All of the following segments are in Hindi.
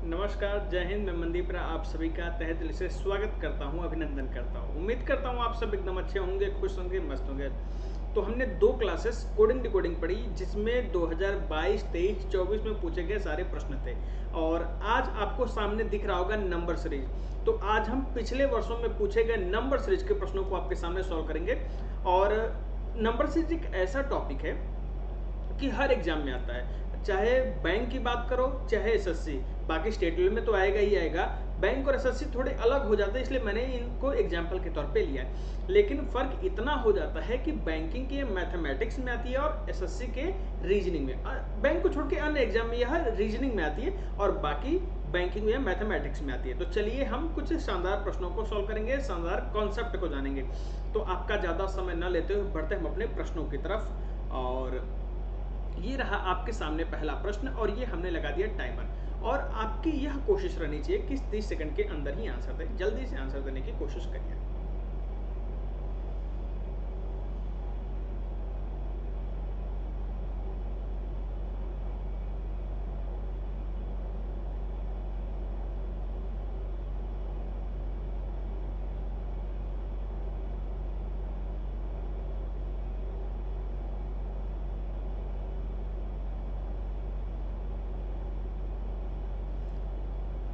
नमस्कार, जय हिंद। मैं मनदीप राय आप सभी का तहे दिल से स्वागत करता हूं, अभिनंदन करता हूं। उम्मीद करता हूं आप सब एकदम अच्छे होंगे, खुश होंगे, मस्त होंगे। तो हमने 2 क्लासेस कोडिंग डिकोडिंग पढ़ी जिसमें 2022, 23, 24 में पूछे गए सारे प्रश्न थे। और आज आपको सामने दिख रहा होगा नंबर सीरीज। तो आज हम पिछले वर्षों में पूछे गए नंबर सीरीज के प्रश्नों को आपके सामने सॉल्व करेंगे। और नंबर सीरीज एक ऐसा टॉपिक है कि हर एग्जाम में आता है, चाहे बैंक की बात करो चाहे एसएससी। बाकी स्टेट लेवल में तो आएगा ही आएगा। बैंक और एसएससी थोड़े अलग हो जाते हैं, इसलिए मैंने इनको एग्जाम्पल के तौर पे लिया है। लेकिन फर्क इतना हो जाता है कि बैंकिंग के मैथमेटिक्स में आती है और एसएससी के रीजनिंग में। बैंक को छोड़ के अन्य एग्जाम में यह रीजनिंग में आती है और बाकी बैंकिंग या मैथमेटिक्स में आती है। तो चलिए हम कुछ शानदार प्रश्नों को सॉल्व करेंगे, शानदार कॉन्सेप्ट को जानेंगे। तो आपका ज़्यादा समय न लेते हुए बढ़ते हम अपने प्रश्नों की तरफ। और ये रहा आपके सामने पहला प्रश्न और ये हमने लगा दिया टाइमर। और आपकी यह कोशिश रहनी चाहिए कि 30 सेकंड के अंदर ही आंसर दें। जल्दी से आंसर देने की कोशिश करिए।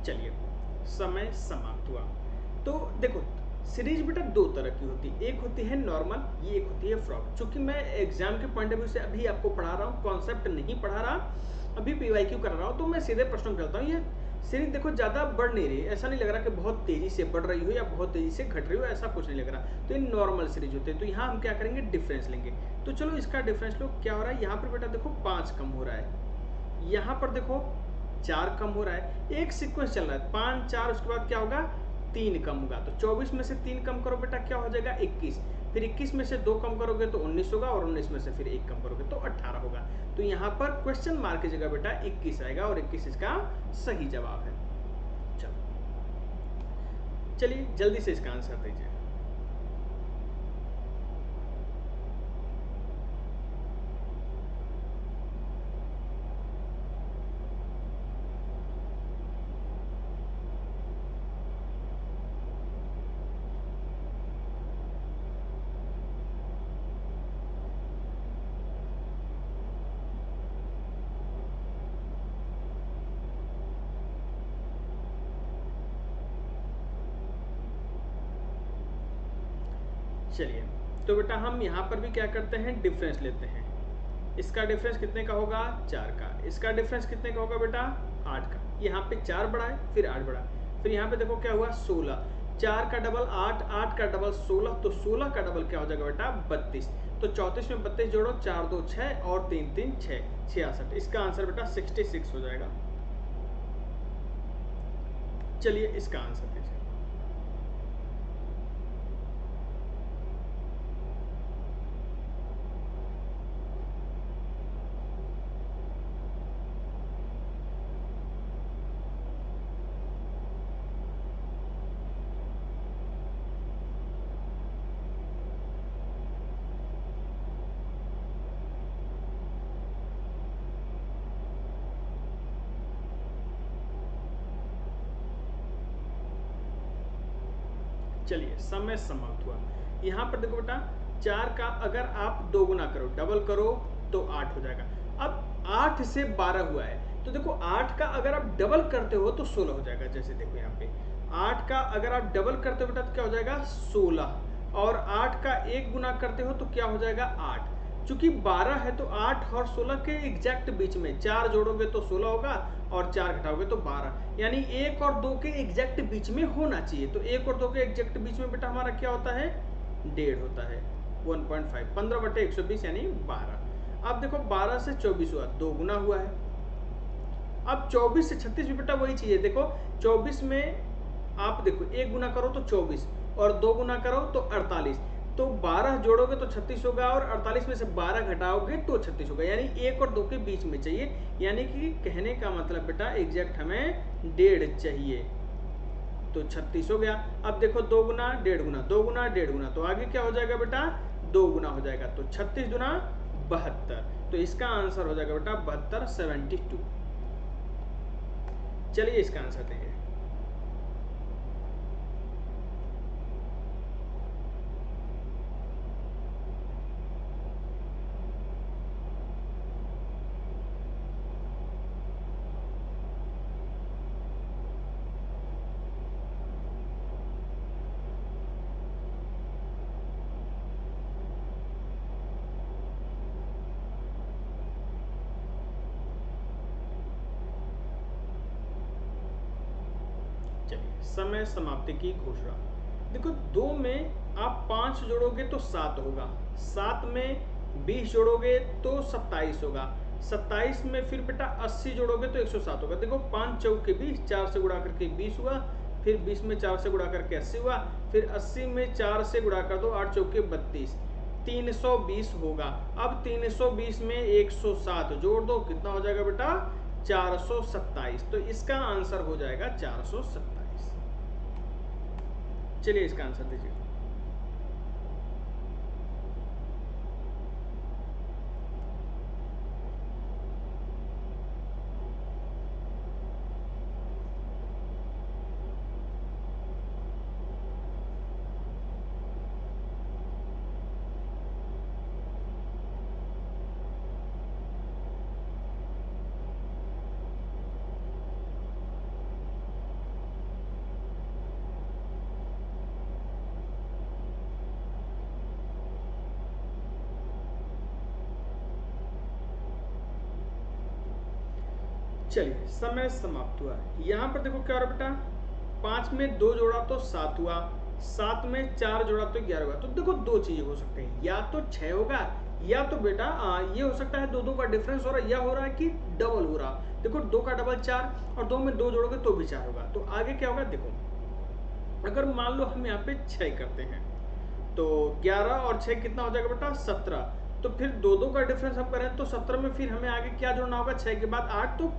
चलिए, समय समाप्त हुआ। तो देखो, सीरीज बेटा दो तरह की होती है। एक होती है नॉर्मल, ये एक होती है फ्रॉक। चूंकि मैं एग्जाम के पॉइंट ऑफ व्यू से अभी आपको पढ़ा रहा हूँ, कॉन्सेप्ट नहीं पढ़ा रहा, अभी पीवाईक्यू कर रहा हूँ, तो मैं सीधे प्रश्न करता हूँ। ये सीरीज देखो ज़्यादा बढ़ नहीं रही, ऐसा नहीं लग रहा कि बहुत तेज़ी से बढ़ रही हो या बहुत तेज़ी से घट रही हो, ऐसा कुछ नहीं लग रहा। तो ये नॉर्मल सीरीज होते हैं। तो यहाँ हम क्या करेंगे, डिफरेंस लेंगे। तो चलो इसका डिफरेंस लो। क्या हो रहा है यहाँ पर बेटा, देखो 5 कम हो रहा है, यहाँ पर देखो 4 कम हो रहा है। एक सीक्वेंस चल रहा है, 5 4, उसके बाद क्या होगा, 3 कम होगा। तो 24 में से 3 कम करो बेटा, क्या हो जाएगा 21। फिर 21 में से 2 कम करोगे तो 19 होगा, और 19 में से फिर 1 कम करोगे तो 18 होगा। तो यहाँ पर क्वेश्चन मार्क की जगह बेटा 21 आएगा और 21 इसका सही जवाब है। चलो चलिए जल्दी से इसका आंसर दीजिए। चलिए, तो बेटा हम यहाँ पर भी क्या करते हैं, डिफरेंस लेते हैं। इसका डिफरेंस कितने का होगा, 4 का। इसका डिफरेंस कितने का होगा बेटा, 8 का। यहाँ पे 4 बढ़ा है, फिर 8 बढ़ा, फिर यहाँ पे देखो क्या हुआ, 16। 4 का डबल 8, 8 का डबल 16, तो 16 का डबल क्या हो जाएगा बेटा, 32। तो 34 में 32 जोड़ो, 4 2 6 और 3 3 6, 66। इसका आंसर बेटा 66 हो जाएगा। चलिए इसका आंसर दीजिए। चलिए समय समाप्त हुआ। यहाँ पर देखो बेटा, 4 का अगर आप 2 गुना करो, डबल करो, तो 8 हो जाएगा। अब 8 से 12 हुआ है, तो देखो 8 का अगर आप डबल करते हो तो 16 हो जाएगा। जैसे देखो यहाँ पे 8 का अगर आप डबल करते हो बेटा तो क्या हो जाएगा, 16। और 8 का 1 गुना करते हो तो क्या हो जाएगा, 8। चूंकि 12 है तो 8 और 16 के एग्जैक्ट बीच में 4 जोड़ोगे तो 16 होगा, और 4 घटाओगे तो 12। यानी 1 और 2 के एग्जैक्ट बीच में होना चाहिए। तो 1 और 2 के एग्जैक्ट बीच में बेटा हमारा क्या होता है, 1.5 होता है। 1.5, 15/120 यानी 12। अब देखो 12 से 24 हुआ, 2 गुना हुआ है। अब 24 से 36 भी बेटा वही चीज है। देखो 24 में आप देखो 1 गुना करो तो 24, और 2 गुना करो तो 48। तो 12 जोड़ोगे तो 36 होगा, और 48 में से 12 घटाओगे तो 36 होगा। यानी 1 और 2 के बीच में चाहिए। यानी कि कहने का मतलब बेटा एग्जैक्ट हमें 1.5 चाहिए। तो 36 हो गया। अब देखो 2 गुना 1.5 गुना, 2 गुना 1.5 गुना, तो आगे क्या हो जाएगा बेटा, 2 गुना हो जाएगा। तो 36 गुना 72। तो इसका आंसर हो जाएगा बेटा 72, 72। चलिए इसका आंसर देखिए। चलिए समय समाप्ति की घोषणा। देखो 2 में आप 5 जोड़ोगे तो 7 होगा, 7 में 20 जोड़ोगे तो 27 होगा, 27 में फिर बेटा 80 जोड़ोगे तो 107 होगा। देखो 5 चौक के 20, 4 से गुणा करके 20 हुआ, फिर 20 में 4 से गुणा करके 80 हुआ, फिर 80 में 4 से गुणा कर दो, 8 चौक के 32, 320 होगा। अब 320 में 107 जोड़ दो, कितना हो जाएगा बेटा 427। तो इसका आंसर हो जाएगा 427। चलिए इसका आंसर दीजिए। चलिए समय समाप्त हुआ। यहाँ पर देखो क्या हो रहा बेटा, 5 में 2 जोड़ा तो 7 हुआ, 7 में 4 जोड़ा तो 11 हुआ। तो देखो 2 चीजें हो सकते हैं, या तो 6 होगा, या तो बेटा ये हो सकता है 2 का डिफरेंस हो रहा है, या हो रहा है कि डबल हो रहा। देखो 2 का डबल 4, और 2 में 2 जोड़ोगे तो भी 4 होगा। तो आगे क्या होगा देखो, अगर मान लो हम यहाँ पे 6 करते हैं तो 11 और 6 कितना हो जाएगा बेटा 17। तो फिर 2 का डिफरेंस हम करें तो 17 में फिर हमें आगे क्या जोड़ना होगा, 6 के बाद 8, तो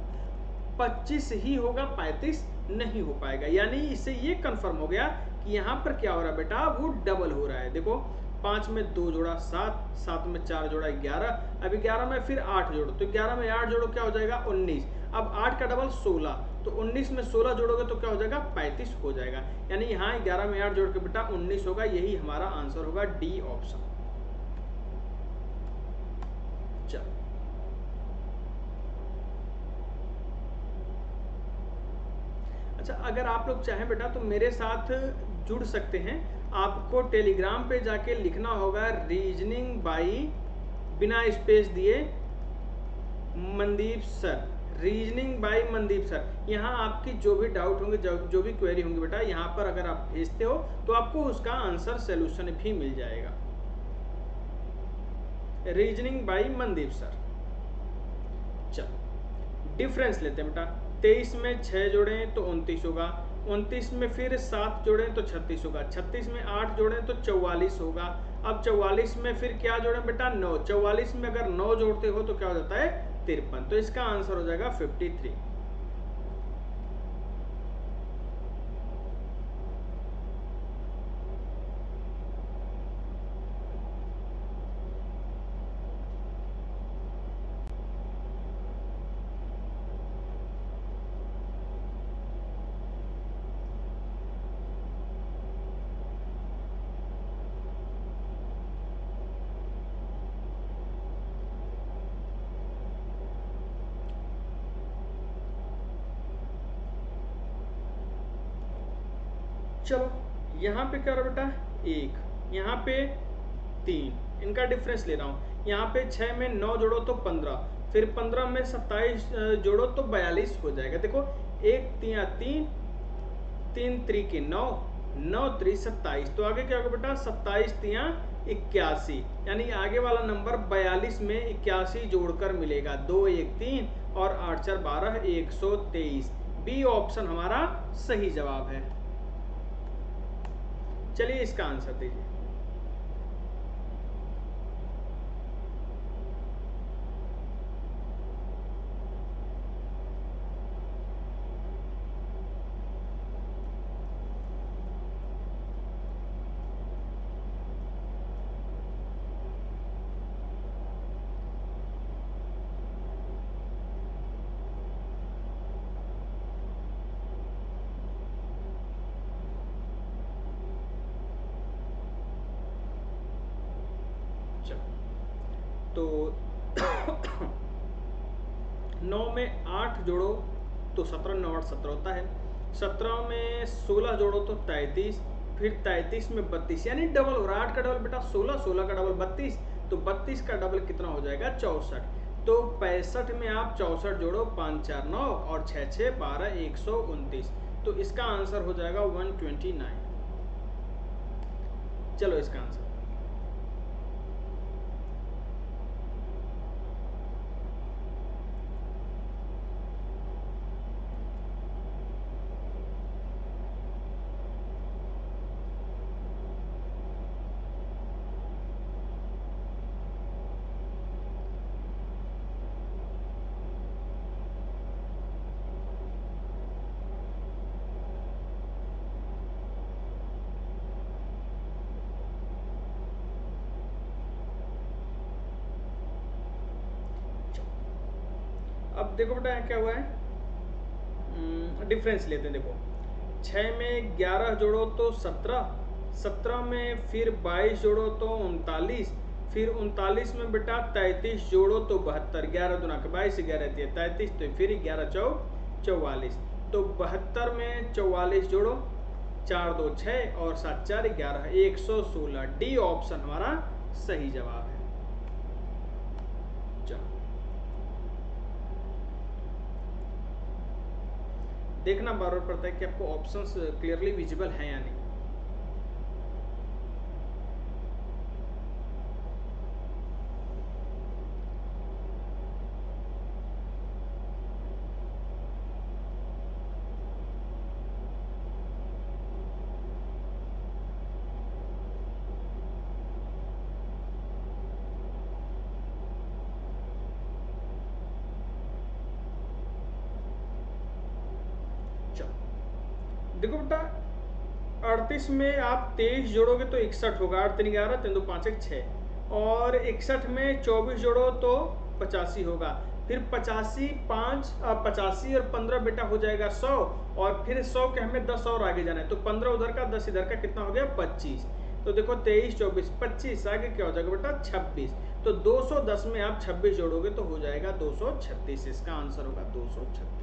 25 ही होगा, 35 नहीं हो पाएगा। यानी इससे ये कंफर्म हो गया कि यहाँ पर क्या हो रहा है बेटा, वो डबल हो रहा है। देखो 5 में 2 जोड़ा 7, 7 में 4 जोड़ा 11, अब 11 में फिर 8 जोड़ो, तो 11 में 8 जोड़ो क्या हो जाएगा 19। अब 8 का डबल 16, तो 19 में 16 जोड़ोगे तो क्या हो जाएगा 35 हो जाएगा। यानी यहाँ 11 में 8 जोड़ के बेटा 19 होगा। यही हमारा आंसर होगा, डी ऑप्शन। चलो अच्छा, अगर आप लोग चाहें बेटा तो मेरे साथ जुड़ सकते हैं। आपको टेलीग्राम पे जाके लिखना होगा रीजनिंग बाई, बिना स्पेस दिए, Mandeep sir, reasoning by Mandeep sir. यहाँ आपकी जो भी डाउट होंगे, जो भी क्वेरी होंगी बेटा, यहाँ पर अगर आप भेजते हो तो आपको उसका आंसर सोल्यूशन भी मिल जाएगा। Reasoning by Mandeep sir. चलो डिफरेंस लेते हैं बेटा, 23 में 6 जोड़े तो 29 होगा, 29 में फिर 7 जोड़े तो 36 होगा, 36 में 8 जोड़े तो 44 होगा। अब 44 में फिर क्या जोड़े बेटा 9, 44 में अगर 9 जोड़ते हो तो क्या हो जाता है 53। तो इसका आंसर हो जाएगा 53। चलो यहाँ पे क्या रहा बेटा 1, यहाँ पे 3, इनका डिफरेंस ले रहा हूँ। यहाँ पे 6 में 9 जोड़ो तो 15, फिर 15 में 27 जोड़ो तो 42 हो जाएगा। देखो 1 3 3, 3 3 के 9, 9 3 27। तो आगे क्या होगा बेटा 27 3 81, यानी आगे वाला नंबर 42 में 81 जोड़कर मिलेगा। 2 1 3 और 8 4 12, 123। बी ऑप्शन हमारा सही जवाब है। चलिए इसका आंसर दीजिए। तो 9 में 8 जोड़ो तो 17, 9 8 17 होता है। 17 में 16 जोड़ो तो 33, फिर 33 में 32, यानी डबल हो रहा है। 8 का डबल बेटा 16, 16 का डबल 32, तो 32 का डबल कितना हो जाएगा 64। तो 65 में आप 64 जोड़ो, 5 4 9 और 6 6 12, 129। तो इसका आंसर हो जाएगा 129। चलो इसका आंसर अब देखो बेटा क्या हुआ है, डिफरेंस लेते हैं। देखो 6 में 11 जोड़ो तो 17, 17 में फिर 22 जोड़ो तो 39, फिर 39 में बेटा 33 जोड़ो तो 72, 11 दूना के 22, 11 दिए 33, तो फिर 11 चौ 44, तो 72 में 44 जोड़ो, 4 2 6 और 7 4 11, 116। डी ऑप्शन हमारा सही जवाब है। चलो देखना बार बार पड़ता है कि आपको ऑप्शंस क्लियरली विजिबल हैं या नहीं। देखो बेटा 38 में आप 23 जोड़ोगे तो 61 होगा, 8 3 11, 3 2 5 1 6, और 61 में 24 जोड़ो तो 85 होगा, फिर 85 5 85 और 15 बेटा हो जाएगा 100, और फिर 100 के हमें 10 और आगे जाना है, तो 15 उधर का 10 इधर का कितना हो गया 25। तो देखो 23 24 25 आगे क्या हो जाएगा बेटा 26, तो 210 में आप 26 जोड़ोगे तो हो जाएगा 236। इसका आंसर होगा 236।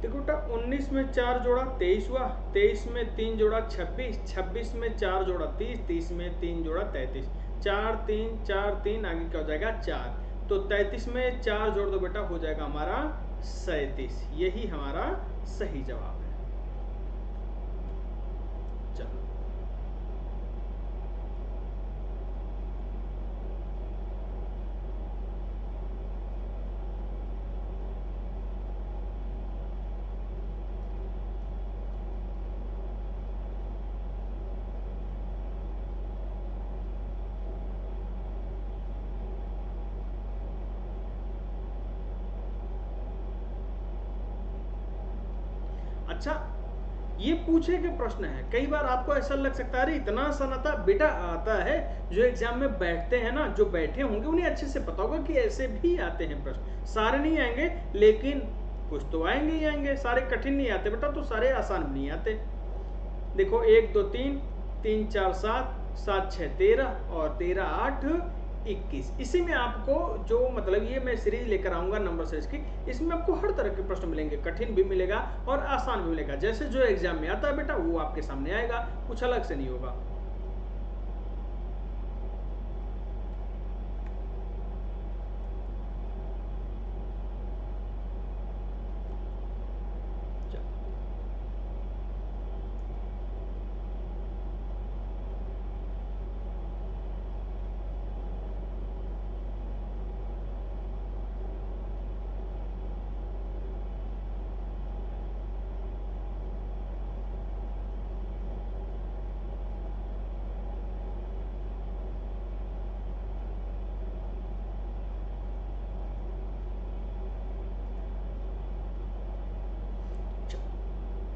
देखो बेटा 19 में 4 जोड़ा 23 हुआ, 23 में 3 जोड़ा 26, 26 में 4 जोड़ा 30, 30 में 3 जोड़ा 33, 4 3 4 3 आगे क्या हो जाएगा 4, तो 33 में 4 जोड़ दो बेटा हो जाएगा हमारा 37। यही हमारा सही जवाब है। चलो अच्छा, ये पूछे के प्रश्न है। कई बार आपको ऐसा लग सकता है अरे इतना आसान आता बेटा, आता है। जो एग्जाम में बैठते हैं ना, जो बैठे होंगे उन्हें अच्छे से पता होगा कि ऐसे भी आते हैं प्रश्न। सारे नहीं आएंगे लेकिन कुछ तो आएंगे ही आएंगे। सारे कठिन नहीं आते बेटा, तो सारे आसान भी नहीं आते। देखो 1 2 3 3 4 7 7 6 13 और 13 8 21। इसी में आपको जो मतलब ये मैं सीरीज लेकर आऊंगा नंबर सीरीज की, इसमें आपको हर तरह के प्रश्न मिलेंगे, कठिन भी मिलेगा और आसान भी मिलेगा। जैसे जो एग्जाम में आता है बेटा वो आपके सामने आएगा, कुछ अलग से नहीं होगा।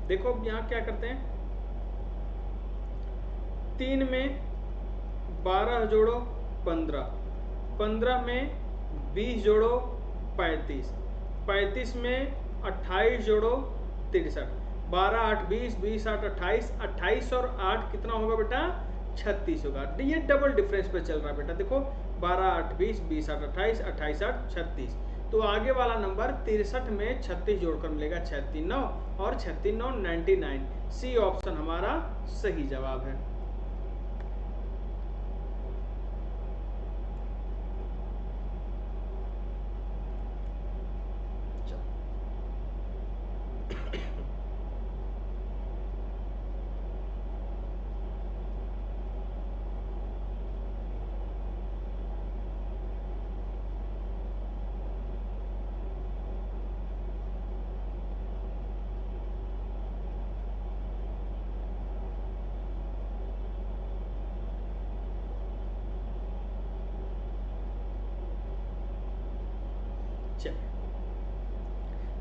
देखो अब यहाँ क्या करते हैं, 3 में 12 जोड़ो 15, 15 में 20 जोड़ो 35, 35 में 28 जोड़ो 63, 12 8 20, 20 8 28, 28 और 8 कितना होगा बेटा 36 होगा। ये डबल डिफरेंस पे चल रहा है बेटा, देखो 12 8 20, 20 8 28, 28 8 36। तो आगे वाला नंबर 63 में 36 जोड़कर मिलेगा 36 9 और 36 9 99। सी ऑप्शन हमारा सही जवाब है।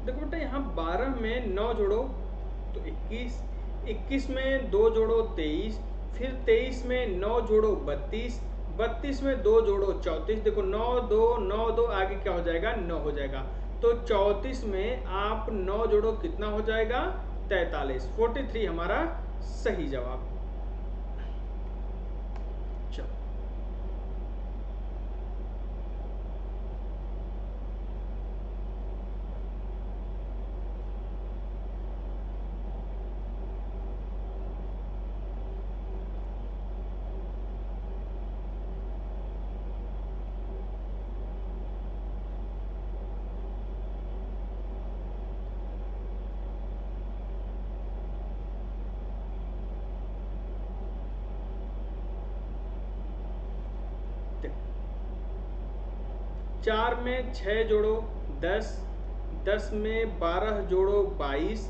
देखो बेटा यहाँ 12 में 9 जोड़ो तो 21, 21 में 2 जोड़ो 23, फिर 23 में 9 जोड़ो 32, 32 में 2 जोड़ो 34। देखो 9 2 9 2 आगे क्या हो जाएगा 9 हो जाएगा, तो 34 में आप 9 जोड़ो कितना हो जाएगा 43। 43 हमारा सही जवाब। चलो चार में 6 जोड़ो 10, 10 में 12 जोड़ो 22,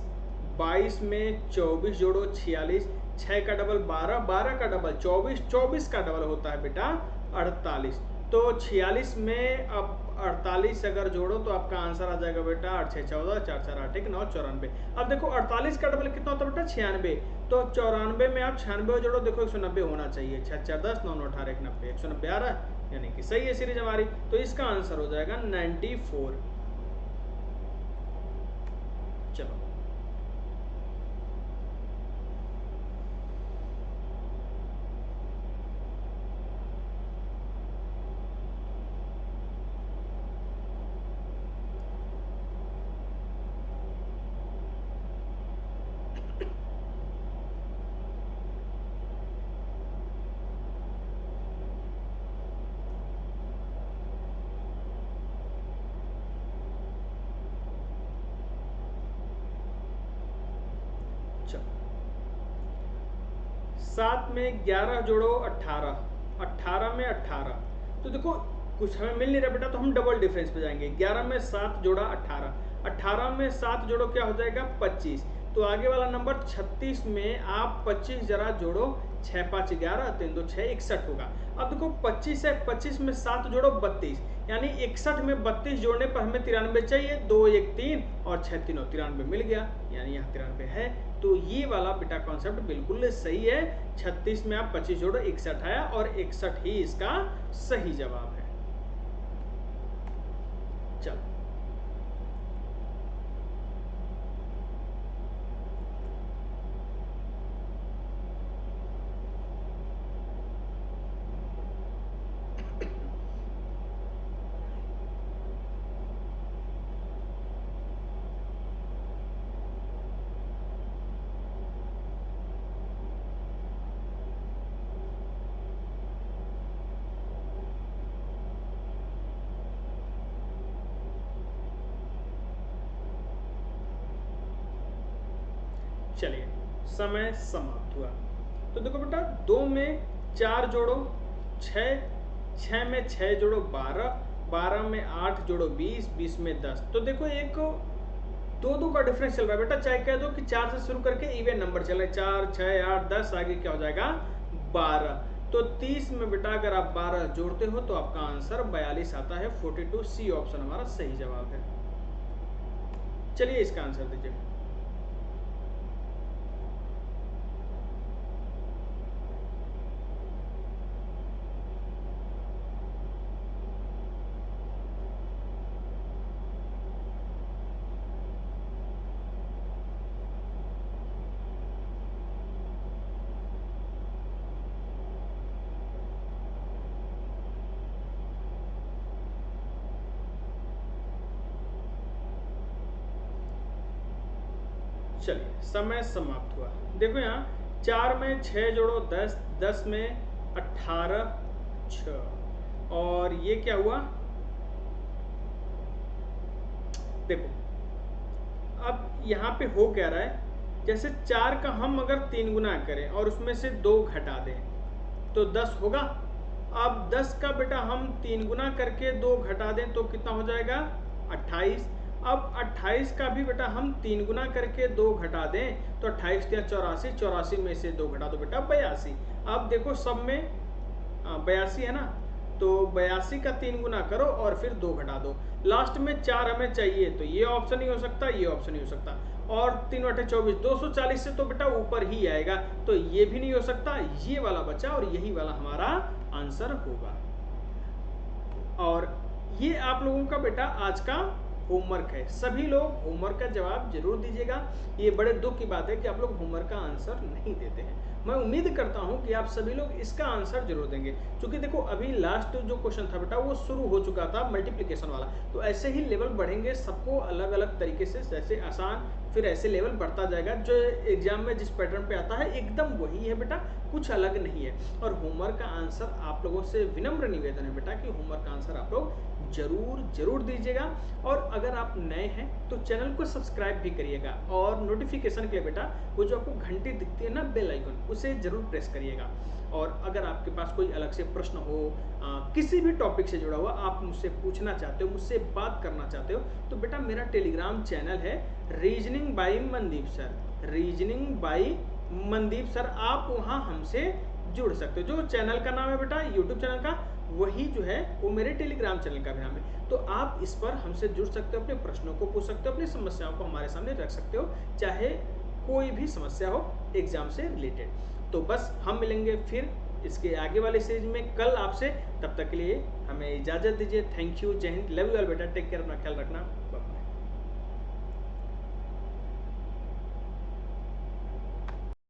22 में 24 जोड़ो 46, 6 का डबल 12, 12 का डबल 24, 24 का डबल होता है बेटा 48। तो 46 में अब 48 अगर जोड़ो तो आपका आंसर आ जाएगा बेटा 8 6 14, 4 4 8 1 9 94। अब देखो 48 का डबल कितना होता है बेटा 96, तो 94 में आप 96 जोड़ो, देखो 190 होना चाहिए, 6 4 10 9 9 18 1 90, 190 आ रहा है, यानी कि सही है सीरीज हमारी। तो इसका आंसर हो जाएगा 94। चलो चलो 7 में 11 जोड़ो 18, 18 में 18। तो देखो कुछ हमें मिल नहीं रहा बेटा, तो हम डबल डिफरेंस पे जाएंगे। 11 में 7 जोड़ा 18, 18 में 7 जोड़ो क्या हो जाएगा 25। तो आगे वाला नंबर 36 में आप 25 जरा जोड़ो, 6 5 11, 3 2 6 61 होगा। अब देखो 25 है, 25 में 7 जोड़ो 32, यानी 61 में 32 जोड़ने पर हमें 93 चाहिए। 2 1 3 और 6 3 93 मिल गया, यानी यहाँ 93 है। तो ये वाला बेटा कॉन्सेप्ट बिल्कुल सही है। 36 में आप 25 जोड़ो 61 आया और 61 ही इसका सही जवाब है। चलो चलिए समय समाप्त हुआ। तो देखो बेटा 2 में 4 जोड़ो 6, 6 में 6 जोड़ो 12, 12 में 8 जोड़ो 20, 20 में 10। तो देखो एक 2 2 का डिफरेंस चल रहा है बेटा, चाहे कह दो कि 4 से शुरू करके इवन नंबर चल रहा है, 4 6 8 10, आगे क्या हो जाएगा 12। तो 30 में बेटा अगर आप 12 जोड़ते हो तो आपका आंसर 42 आता है। 42 सी ऑप्शन हमारा सही जवाब है। चलिए इसका आंसर दीजिए। चलिए समय समाप्त हुआ। देखो यहाँ 4 में 6 जोड़ो 10, 10 में 18, 6 और ये क्या हुआ, देखो अब यहाँ पे हो क्या रहा है, जैसे 4 का हम अगर 3 गुना करें और उसमें से 2 घटा दें तो 10 होगा। अब 10 का बेटा हम 3 गुना करके 2 घटा दें तो कितना हो जाएगा, 28। अब 28 का भी बेटा हम 3 गुना करके 2 घटा दें तो 28 या 84, 84 में से 2 घटा दो बेटा 82। अब देखो सब में 82 है ना, तो 82 का 3 गुना करो और फिर 2 घटा दो। लास्ट में 4 हमें चाहिए तो ये ऑप्शन ही हो सकता, ये ऑप्शन नहीं हो सकता। और 3 बटे 24, 240 से तो बेटा ऊपर ही आएगा, तो ये भी नहीं हो सकता, ये वाला बचा और यही वाला हमारा आंसर होगा। और ये आप लोगों का बेटा आज का होमवर्क है। सभी लोग होमवर्क का जवाब जरूर दीजिएगा। ये बड़े दुख की बात है कि आप लोग होमवर्क का आंसर नहीं देते हैं। मैं उम्मीद करता हूं कि आप सभी लोग इसका आंसर जरूर देंगे, क्योंकि देखो अभी लास्ट जो क्वेश्चन था बेटा वो शुरू हो चुका था मल्टीप्लिकेशन वाला। तो ऐसे ही लेवल बढ़ेंगे, सबको अलग अलग तरीके से, जैसे आसान फिर ऐसे लेवल बढ़ता जाएगा। जो एग्जाम में जिस पैटर्न पे आता है एकदम वही है बेटा, कुछ अलग नहीं है। और होमवर्क का आंसर आप लोगों से विनम्र निवेदन है बेटा कि होमवर्क का आंसर आप लोग जरूर दीजिएगा। और अगर आप नए हैं तो चैनल को सब्सक्राइब भी करिएगा और नोटिफिकेशन के लिए बेटा वो जो आपको घंटी दिखती है ना बेल आइकन, उसे जरूर प्रेस करिएगा। और अगर आपके पास कोई अलग से प्रश्न हो, किसी भी टॉपिक से जुड़ा हुआ आप मुझसे पूछना चाहते हो, मुझसे बात करना चाहते हो, तो बेटा मेरा टेलीग्राम चैनल है reasoning by Mandeep sir, reasoning by Mandeep sir, आप वहाँ हमसे जुड़ सकते हो। जो चैनल का नाम है बेटा यूट्यूब चैनल का, वही जो है वो मेरे टेलीग्राम चैनल का भी नाम है। तो आप इस पर हमसे जुड़ सकते हो, अपने प्रश्नों को पूछ सकते हो, अपनी समस्याओं को हमारे सामने रख सकते हो, चाहे कोई भी समस्या हो एग्जाम से रिलेटेड। तो बस हम मिलेंगे फिर इसके आगे वाले सीरीज में कल आपसे। तब तक के लिए हमें इजाजत दीजिए। थैंक यू, जय हिंद, लव यू ऑल बेटा, टेक केयर, अपना ख्याल रखना।